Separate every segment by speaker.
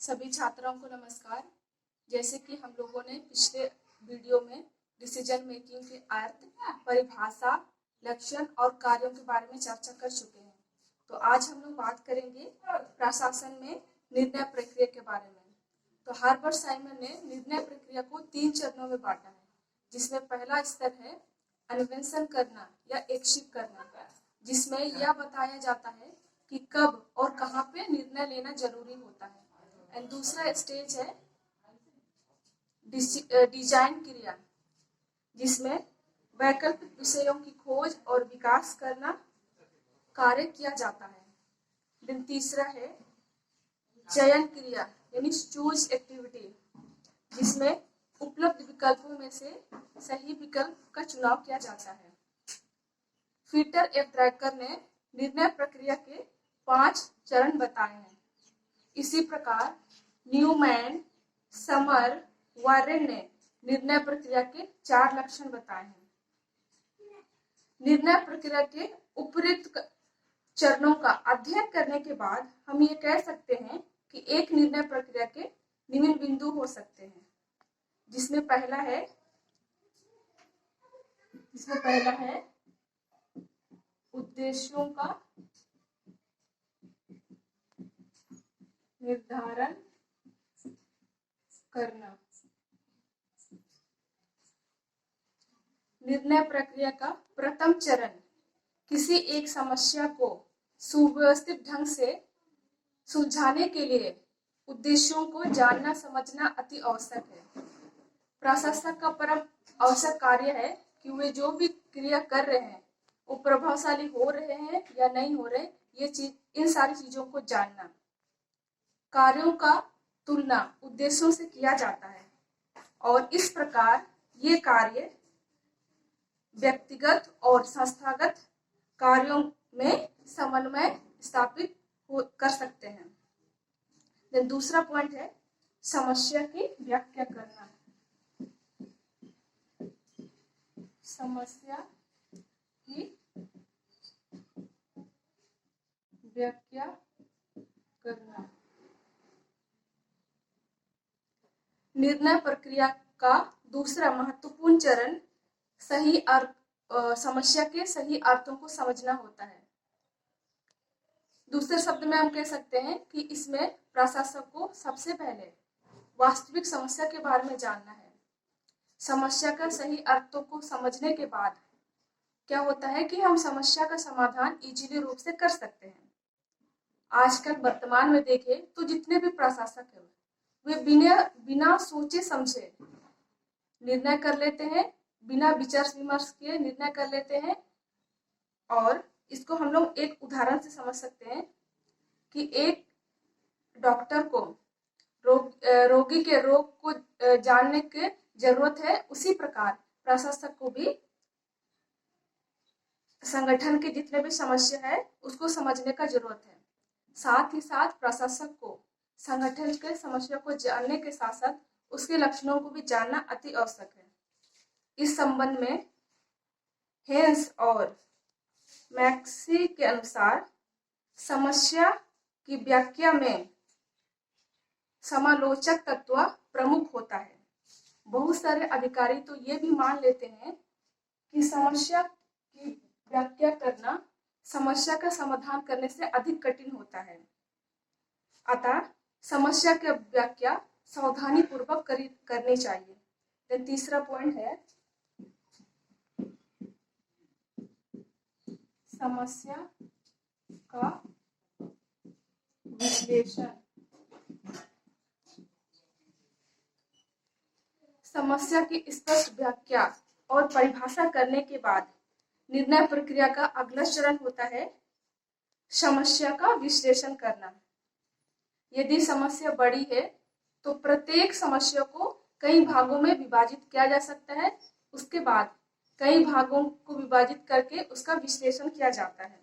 Speaker 1: सभी छात्रों को नमस्कार। जैसे कि हम लोगों ने पिछले वीडियो में डिसीजन मेकिंग के अर्थ, परिभाषा, लक्षण और कार्यों के बारे में चर्चा कर चुके हैं। तो आज हम लोग बात करेंगे प्रशासन में निर्णय प्रक्रिया के बारे में। तो हर्बर्ट साइमन ने निर्णय प्रक्रिया को 3 चरणों में बांटा है, जिसमें पहला स्तर है अन्वेषण करना या एक्शिप करना, जिसमें यह बताया जाता है कि कब और कहाँ पे निर्णय लेना जरूरी होता है। एंड दूसरा स्टेज है डिजाइन क्रिया, जिसमें वैकल्पिक विषयों की खोज और विकास करना कार्य किया जाता है। दिन तीसरा है चयन क्रिया यानी चूज एक्टिविटी, जिसमें उपलब्ध विकल्पों में से सही विकल्प का चुनाव किया जाता है। फीटर एफ ड्रैकर ने निर्णय प्रक्रिया के 5 चरण बताए हैं। इसी प्रकार न्यूमैन, समर, वारेन ने निर्णय प्रक्रिया के 4 लक्षण बताए हैं। निर्णय प्रक्रिया के उपयुक्त चरणों का अध्ययन करने के बाद हम ये कह सकते हैं कि एक निर्णय प्रक्रिया के निम्न बिंदु हो सकते हैं, जिसमें पहला है उद्देश्यों का निर्धारण करना। निर्णय प्रक्रिया का प्रथम चरण किसी एक समस्या को सुव्यवस्थित ढंग से सुलझाने के लिए उद्देश्यों को जानना समझना अति आवश्यक है। प्रशासक का परम आवश्यक कार्य है कि वे जो भी क्रिया कर रहे हैं वो प्रभावशाली हो रहे हैं या नहीं हो रहे, इन सारी चीजों को जानना। कार्यों का तुलना उद्देश्यों से किया जाता है और इस प्रकार ये कार्य व्यक्तिगत और संस्थागत कार्यों में समन्वय स्थापित कर सकते हैं। देन दूसरा पॉइंट है समस्या की व्याख्या करना। समस्या की व्याख्या करना। निर्णय प्रक्रिया का दूसरा महत्वपूर्ण चरण समस्या के सही अर्थों को समझना होता है। दूसरे शब्द में हम कह सकते हैं कि इसमें प्रशासक को सबसे पहले वास्तविक समस्या के बारे में जानना है। समस्या का सही अर्थों को समझने के बाद क्या होता है कि हम समस्या का समाधान इजीली रूप से कर सकते हैं। आजकल वर्तमान में देखें तो जितने भी प्रशासक हैं वे बिना सोचे समझे निर्णय कर लेते हैं, बिना विचार विमर्श किए निर्णय कर लेते हैं। और इसको हम लोग एक उदाहरण से समझ सकते हैं कि एक डॉक्टर को रोगी के रोग को जानने की जरूरत है, उसी प्रकार प्रशासक को भी संगठन के जितने भी समस्या है उसको समझने का जरूरत है। साथ ही साथ प्रशासक को संगठन के समस्या को जानने के साथ साथ उसके लक्षणों को भी जानना अति आवश्यक है। इस संबंध में हेंस और मैक्सी के अनुसार समस्या की व्याख्या में समालोचक तत्व प्रमुख होता है। बहुत सारे अधिकारी तो ये भी मान लेते हैं कि समस्या की व्याख्या करना समस्या का समाधान करने से अधिक कठिन होता है। अतः समस्या की व्याख्या सावधानी पूर्वक करनी चाहिए। then तीसरा पॉइंट है समस्या का विश्लेषण। समस्या की स्पष्ट व्याख्या और परिभाषा करने के बाद निर्णय प्रक्रिया का अगला चरण होता है समस्या का विश्लेषण करना। यदि समस्या बड़ी है तो प्रत्येक समस्या को कई भागों में विभाजित किया जा सकता है। उसके बाद कई भागों को विभाजित करके उसका विश्लेषण किया जाता है।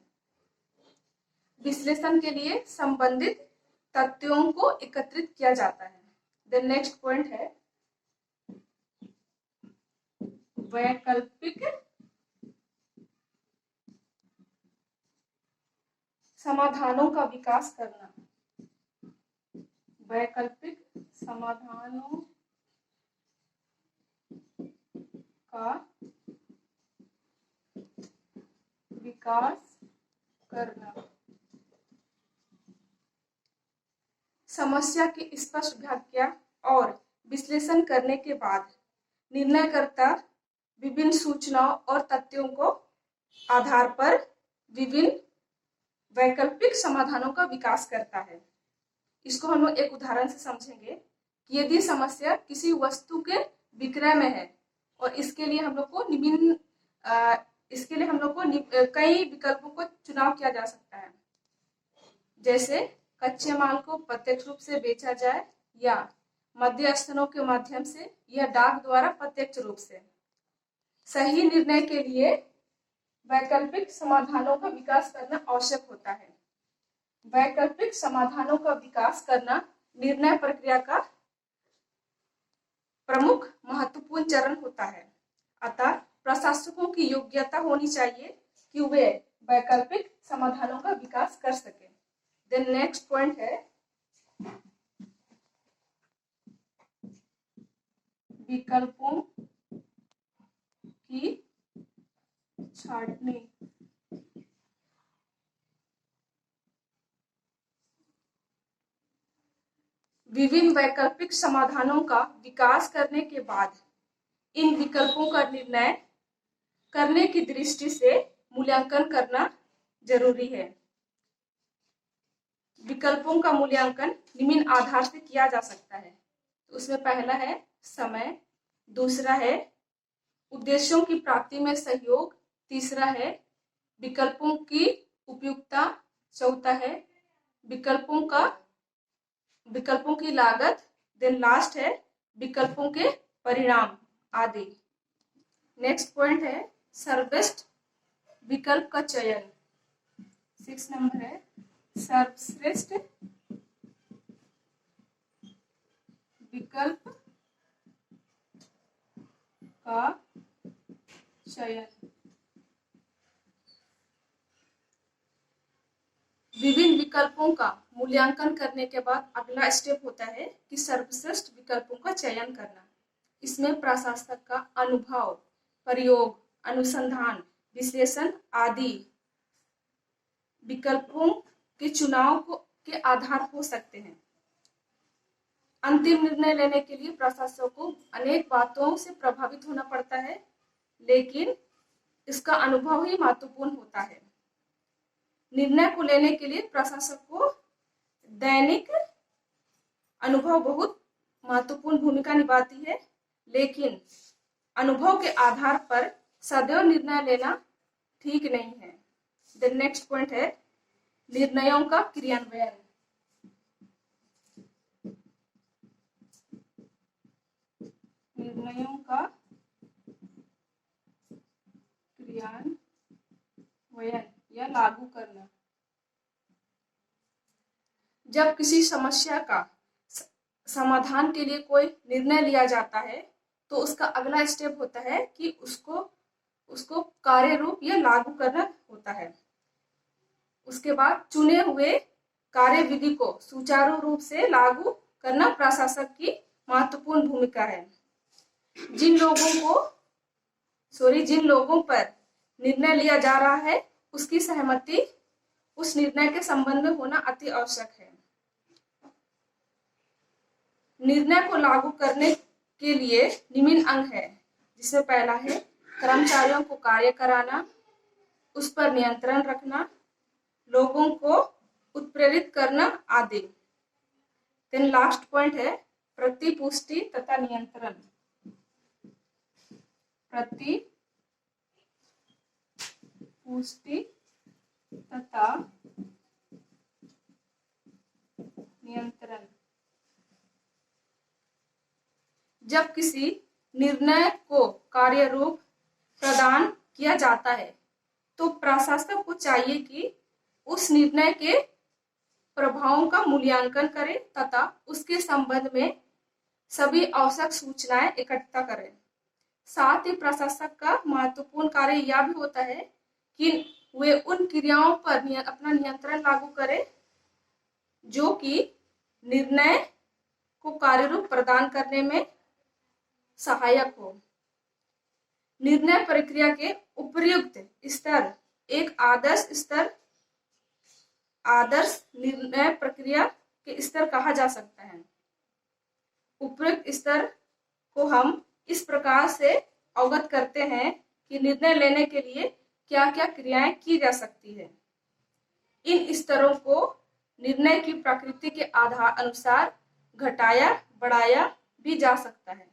Speaker 1: विश्लेषण के लिए संबंधित तथ्यों को एकत्रित किया जाता है। द नेक्स्ट पॉइंट है वैकल्पिक समाधानों का विकास करना। वैकल्पिक समाधानों का विकास करना। समस्या की स्पष्ट व्याख्या और विश्लेषण करने के बाद निर्णयकर्ता विभिन्न सूचनाओं और तथ्यों को आधार पर विभिन्न वैकल्पिक समाधानों का विकास करता है। इसको हम लोग एक उदाहरण से समझेंगे कि यदि समस्या किसी वस्तु के विक्रय में है और इसके लिए हम लोग को कई विकल्पों को चुनाव किया जा सकता है, जैसे कच्चे माल को प्रत्यक्ष रूप से बेचा जाए या मध्यस्थों के माध्यम से या डाक द्वारा प्रत्यक्ष रूप से। सही निर्णय के लिए वैकल्पिक समाधानों का विकास करना आवश्यक होता है। वैकल्पिक समाधानों का विकास करना निर्णय प्रक्रिया का प्रमुख महत्वपूर्ण चरण होता है। अतः प्रशासकों की योग्यता होनी चाहिए कि वे वैकल्पिक समाधानों का विकास कर सके। देन नेक्स्ट पॉइंट है विकल्पों की छांटनी। विभिन्न वैकल्पिक समाधानों का विकास करने के बाद इन विकल्पों का निर्णय करने की दृष्टि से मूल्यांकन करना जरूरी है। विकल्पों का मूल्यांकन निम्न आधार से किया जा सकता है। तो उसमें पहला है समय, दूसरा है उद्देश्यों की प्राप्ति में सहयोग, तीसरा है विकल्पों की उपयुक्तता, चौथा है विकल्पों की लागत, देन लास्ट है विकल्पों के परिणाम आदि। नेक्स्ट पॉइंट है सर्वश्रेष्ठ विकल्प का चयन। 6 नंबर है सर्वश्रेष्ठ विकल्प का चयन। विभिन्न विकल्पों का मूल्यांकन करने के बाद अगला स्टेप होता है कि सर्वश्रेष्ठ विकल्पों का चयन करना। इसमें प्रशासक का अनुभव, प्रयोग, अनुसंधान, विश्लेषण आदि विकल्पों के चुनाव के आधार हो सकते हैं। अंतिम निर्णय लेने के लिए प्रशासक को अनेक बातों से प्रभावित होना पड़ता है, लेकिन इसका अनुभव ही महत्वपूर्ण होता है। निर्णय को लेने के लिए प्रशासक को दैनिक अनुभव बहुत महत्वपूर्ण भूमिका निभाती है, लेकिन अनुभव के आधार पर सदैव निर्णय लेना ठीक नहीं है। द नेक्स्ट पॉइंट है निर्णयों का क्रियान्वयन। निर्णयों का क्रियान्वयन या लागू करना। जब किसी समस्या का समाधान के लिए कोई निर्णय लिया जाता है तो उसका अगला स्टेप होता है कि उसको कार्य रूप या लागू करना होता है। उसके बाद चुने हुए कार्य विधि को सुचारू रूप से लागू करना प्रशासक की महत्वपूर्ण भूमिका है। जिन लोगों पर निर्णय लिया जा रहा है उसकी सहमति उस निर्णय के संबंध में होना अति आवश्यक है। निर्णय को लागू करने के लिए निम्न अंग है, जिसमें पहला है कर्मचारियों को कार्य कराना, उस पर नियंत्रण रखना, लोगों को उत्प्रेरित करना आदि। देन लास्ट पॉइंट है प्रतिपुष्टि तथा नियंत्रण। प्रतिपुष्टि तथा नियंत्रण। जब किसी निर्णय को कार्य रूप प्रदान किया जाता है तो प्रशासक को चाहिए कि उस निर्णय के प्रभावों का मूल्यांकन करे तथा उसके संबंध में सभी आवश्यक सूचनाएं इकट्ठा करें। साथ ही प्रशासक का महत्वपूर्ण कार्य यह भी होता है कि वे उन क्रियाओं पर अपना नियंत्रण लागू करें जो कि निर्णय को कार्यरूप प्रदान करने में सहायक हो। निर्णय प्रक्रिया के उपर्युक्त स्तर एक आदर्श निर्णय प्रक्रिया के स्तर कहा जा सकता है। उपर्युक्त स्तर को हम इस प्रकार से अवगत करते हैं कि निर्णय लेने के लिए क्या क्या क्रियाएं की जा सकती है। इन स्तरों को निर्णय की प्रकृति के आधार अनुसार घटाया बढ़ाया भी जा सकता है।